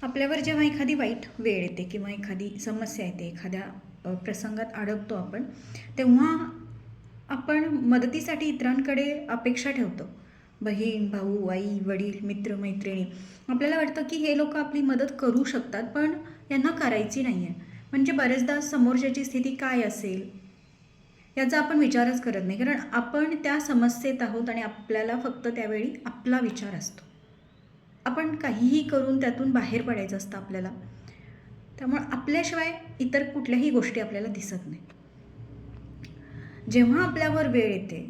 आपल्यावर जेव्हा एखादी वाईट वेळ येते किंवा एखादी समस्या येते, एखाद्या प्रसंगात अडकतो आपण, तेव्हा आपण मदतीसाठी इतरांकडे अपेक्षा ठेवतो. बहीण, भाऊ, आई, वडील, मित्र, मैत्रिणी. आपल्याला वाटतं की हे लोकं आपली मदत करू शकतात, पण यांना करायची नाही आहे. म्हणजे बरेचदा समोरच्याची स्थिती काय असेल याचा आपण विचारच करत नाही, कारण आपण त्या समस्येत आहोत आणि आपल्याला फक्त त्यावेळी आपला विचार असतो. आपण काहीही करून त्यातून बाहेर पडायचं असतं आपल्याला. त्यामुळं आपल्याशिवाय इतर कुठल्याही गोष्टी आपल्याला दिसत नाही. जेव्हा आपल्यावर वेळ येते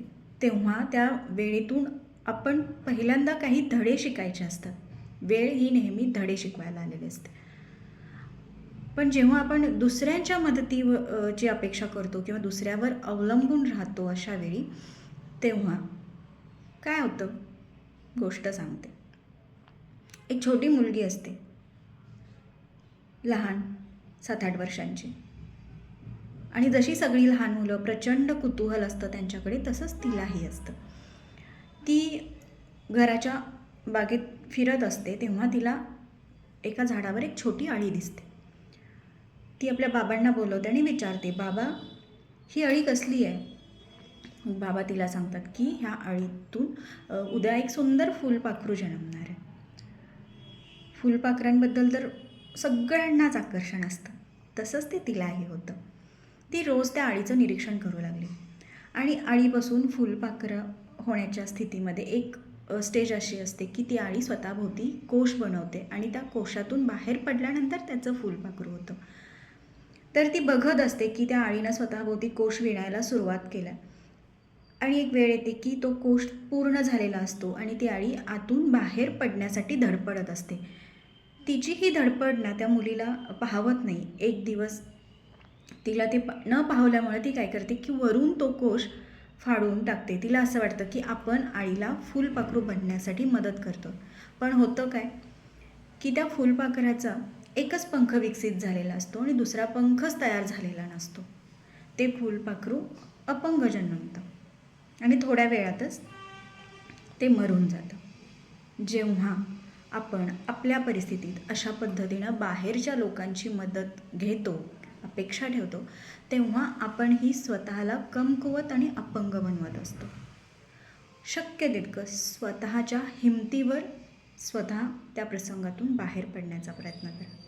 तेव्हा त्या वेळेतून आपण पहिल्यांदा काही धडे शिकायचे असतात. वेळ ही नेहमी धडे शिकवायला आलेली असते. पण जेव्हा आपण दुसऱ्यांच्या ची अपेक्षा करतो किंवा दुसऱ्यावर अवलंबून राहतो अशा वेळी, तेव्हा काय होतं? गोष्ट सांगते. एक छोटी मुलगी असते, लहान 7-8 वर्षांची, आणि जशी सगळी लहान मुलं प्रचंड कुतूहल असतं त्यांच्याकडे, तसंच तिलाही असतं. ती घराच्या बागेत फिरत असते तेव्हा तिला एका झाडावर एक छोटी अळी दिसते. ती आपल्या बाबांना बोलवते आणि विचारते, बाबा, ही अळी कसली आहे? बाबा तिला सांगतात की ह्या अळीतून उद्या एक सुंदर फुलपाखरू जन्मणार आहे. फुलपाखरांबद्दल तर सगळ्यांनाच आकर्षण असतं, तसंच ते तिलाही होतं. ती रोज त्या अळीचं निरीक्षण करू लागली आणि अळीपासून फुलपाखरं होण्याच्या स्थितीमध्ये एक स्टेज अशी असते की ती अळी स्वतःभोवती कोश बनवते आणि त्या कोशातून बाहेर पडल्यानंतर त्याचं फुलपाखरू होतं. तर ती बघत असते की त्या अळीनं स्वतःभोवती कोश विणायला सुरुवात केला आणि एक वेळ येते की तो कोश पूर्ण झालेला असतो आणि ती अळी आतून बाहेर पडण्यासाठी धडपडत असते. तिची ही धडपड ना त्या मुलीला पाहवत नाही. एक दिवस तिला ते न पाहवल्यामुळे ती काय करते की वरून तो कोश फाडून टाकते. तिला असं वाटतं की आपण अळीला फुलपाखरू बनण्यासाठी मदत करतो. पण होतं काय की त्या फुलपाखराचा एकच पंख विकसित झालेला असतो आणि दुसरा पंखच तयार झालेला नसतो. ते फुलपाखरू अपंग जन्मतं आणि थोड्या वेळातच ते मरून जातं. जेव्हा आपण आपल्या परिस्थितीत अशा पद्धतीनं बाहेरच्या लोकांची मदत घेतो, अपेक्षा ठेवतो, तेव्हा आपण ही स्वतःला कमकुवत आणि अपंग बनवत असतो. शक्य तितकं स्वतःच्या हिमतीवर स्वतः त्या प्रसंगातून बाहेर पडण्याचा प्रयत्न करा.